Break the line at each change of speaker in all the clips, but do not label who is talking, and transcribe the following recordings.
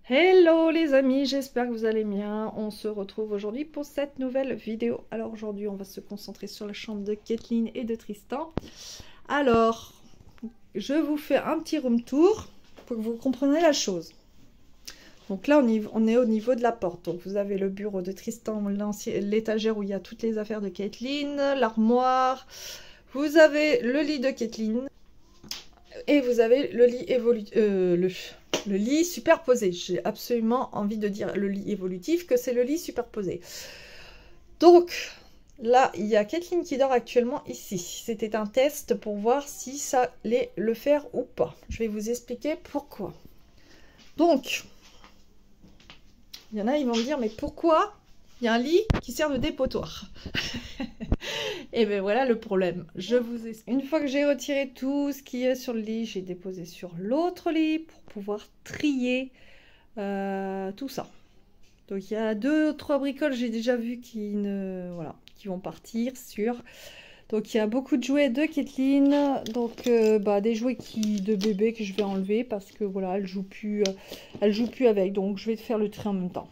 Hello les amis, j'espère que vous allez bien. On se retrouve aujourd'hui pour cette nouvelle vidéo. Alors aujourd'hui, on va se concentrer sur la chambre de Kathleen et de Tristan. Alors, je vous fais un petit room tour pour que vous compreniez la chose. Donc là, on est au niveau de la porte. Donc vous avez le bureau de Tristan, l'étagère où il y a toutes les affaires de Kathleen, l'armoire. Vous avez le lit de Kathleen. Et vous avez le lit le lit superposé. J'ai absolument envie de dire le lit évolutif, que c'est le lit superposé. Donc, là, il y a Kathleen qui dort actuellement ici. C'était un test pour voir si ça allait le faire ou pas. Je vais vous expliquer pourquoi. Donc, il y en a, ils vont me dire, mais pourquoi il y a un lit qui sert de dépotoir? Et bien voilà le problème. Je vous explique. Une fois que j'ai retiré tout ce qui est sur le lit, j'ai déposé sur l'autre lit pour pouvoir trier tout ça. Donc il y a 2-3 bricoles, j'ai déjà vu qui vont partir sur. Donc il y a beaucoup de jouets de Kathleen, donc des jouets de bébé que je vais enlever parce que voilà, elle joue plus avec. Donc je vais faire le tri en même temps.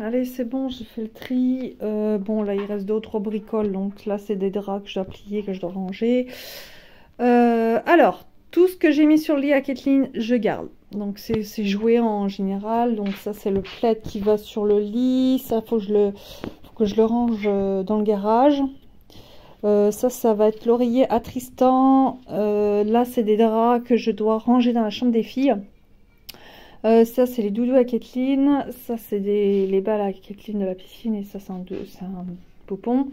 Allez, c'est bon, j'ai fait le tri. Bon, là, il reste 2 ou 3 bricoles. Donc là, c'est des draps que je dois plier, que je dois ranger. Alors, tout ce que j'ai mis sur le lit à Kathleen, je garde. Donc, c'est joué en général. Donc, ça, c'est le plaid qui va sur le lit. Ça, faut que je le range dans le garage. Ça va être l'oreiller à Tristan. Là, c'est des draps que je dois ranger dans la chambre des filles. Ça c'est les doudous à Kathleen, ça c'est les balles à Kathleen de la piscine et ça c'est un poupon.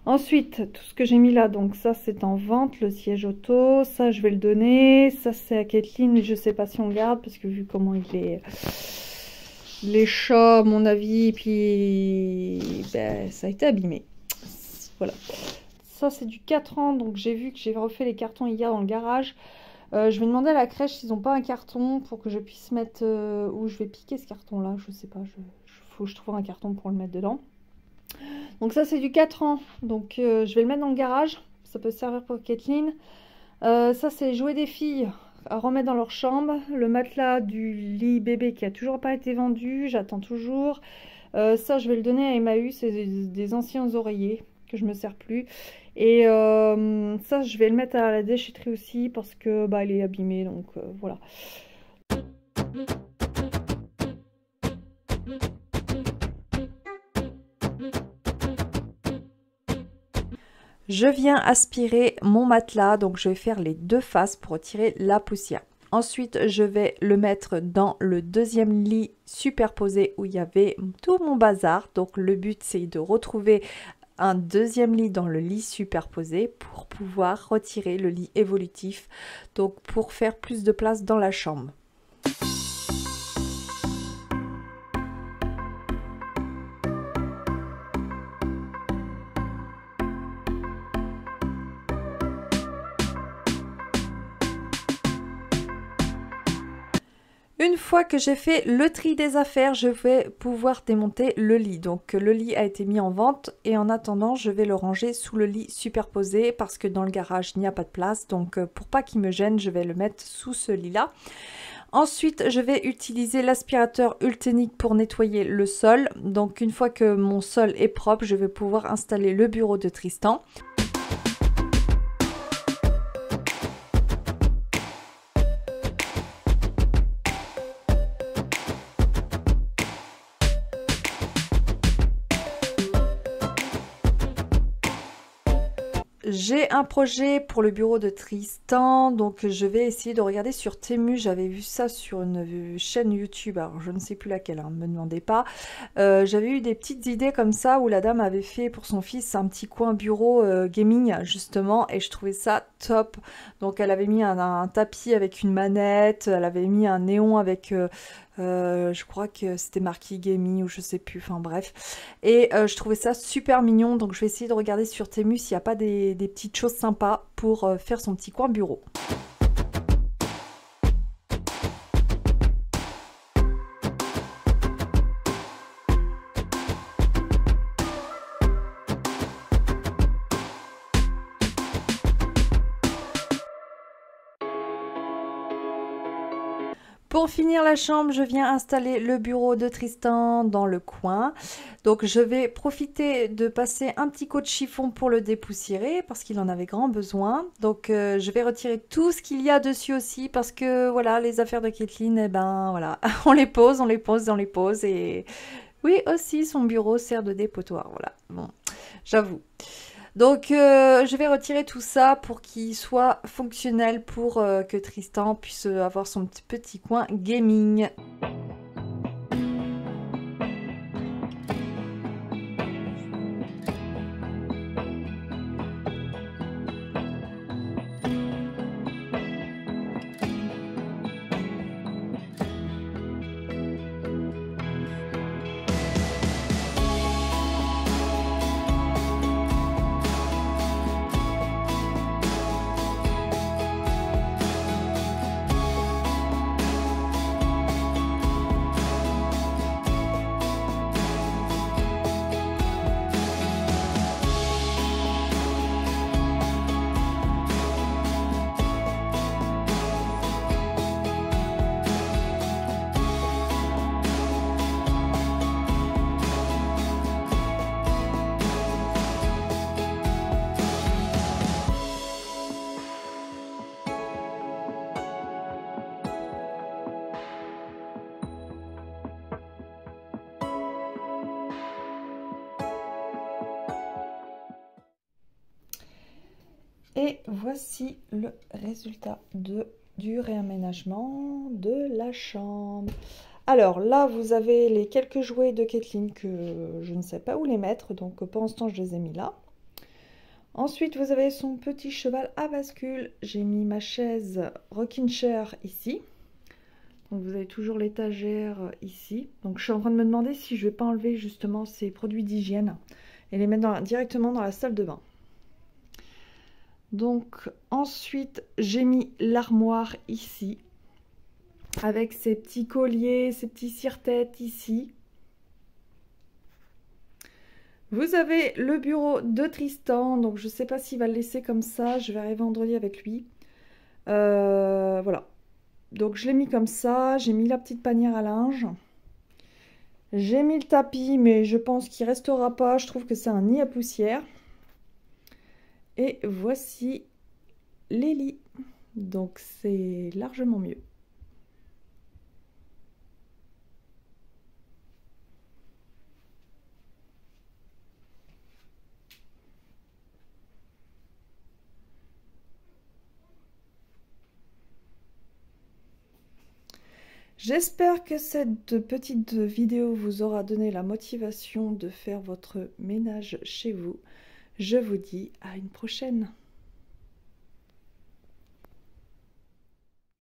Ensuite tout ce que j'ai mis là, donc ça c'est en vente, le siège auto, ça je vais le donner, ça c'est à Kathleen mais je sais pas si on garde parce que vu comment il est, les chats à mon avis, puis ça a été abîmé, voilà. Ça c'est du 4 ans, donc j'ai vu que j'ai refait les cartons hier dans le garage. Je vais demander à la crèche s'ils n'ont pas un carton pour que je puisse mettre où je vais piquer ce carton là, je sais pas, faut que je trouve un carton pour le mettre dedans. Donc ça c'est du 4 ans, donc je vais le mettre dans le garage, ça peut servir pour Kathleen. Ça c'est les jouets des filles à remettre dans leur chambre, le matelas du lit bébé qui a toujours pas été vendu, j'attends toujours. Ça je vais le donner à Emmaüs, c'est des anciens oreillers que je me sers plus. Et ça je vais le mettre à la déchetterie aussi parce que il est abîmé, donc voilà. Je viens aspirer mon matelas, donc je vais faire les 2 faces pour retirer la poussière. Ensuite, je vais le mettre dans le deuxième lit superposé où il y avait tout mon bazar. Donc le but c'est de retrouver
un deuxième lit dans le lit superposé pour pouvoir retirer le lit évolutif, donc pour faire plus de place dans la chambre. Une fois que j'ai fait le tri des affaires, je vais pouvoir démonter le lit. Donc le lit a été mis en vente et en attendant, je vais le ranger sous le lit superposé parce que dans le garage, il n'y a pas de place. Donc pour pas qu'il me gêne, je vais le mettre sous ce lit-là. Ensuite, je vais utiliser l'aspirateur Ultenic pour nettoyer le sol. Donc une fois que mon sol est propre, je vais pouvoir installer le bureau de Tristan. J'ai un projet pour le bureau de Tristan, donc je vais essayer de regarder sur Temu. J'avais vu ça sur une chaîne YouTube, alors je ne sais plus laquelle, hein, ne me demandez pas. J'avais eu des petites idées comme ça où la dame avait fait pour son fils un petit coin bureau gaming justement, et je trouvais ça top. Donc elle avait mis un tapis avec une manette, elle avait mis un néon avec... je crois que c'était marqué gaming ou je sais plus, enfin bref. Et je trouvais ça super mignon, donc je vais essayer de regarder sur Temu s'il n'y a pas des petites choses sympas pour faire son petit coin bureau. Pour finir la chambre, je viens installer le bureau de Tristan dans le coin. Donc je vais profiter de passer un petit coup de chiffon pour le dépoussiérer parce qu'il en avait grand besoin. Donc je vais retirer tout ce qu'il y a dessus aussi parce que voilà, les affaires de Kathleen, eh ben voilà, on les pose, on les pose, on les pose. Et oui, aussi son bureau sert de dépotoir, voilà. Bon, j'avoue. Donc je vais retirer tout ça pour qu'il soit fonctionnel pour que Tristan puisse avoir son petit coin gaming. Et voici le résultat du réaménagement de la chambre. Alors là, vous avez les quelques jouets de Kathleen que je ne sais pas où les mettre, donc pendant ce temps, je les ai mis là. Ensuite, vous avez son petit cheval à bascule. J'ai mis ma chaise rocking chair ici. Donc vous avez toujours l'étagère ici. Donc je suis en train de me demander si je ne vais pas enlever justement ces produits d'hygiène et les mettre directement dans la salle de bain. Donc ensuite j'ai mis l'armoire ici avec ses petits colliers, ses petits cire-têtes ici. Vous avez le bureau de Tristan, donc je ne sais pas s'il va le laisser comme ça, je verrai vendredi avec lui. Voilà, donc je l'ai mis comme ça, j'ai mis la petite panière à linge. J'ai mis le tapis, mais je pense qu'il restera pas, je trouve que c'est un nid à poussière. Et voici les lits, donc c'est largement mieux.
J'espère que cette petite vidéo vous aura donné la motivation de faire votre ménage chez vous. Je vous dis à une prochaine.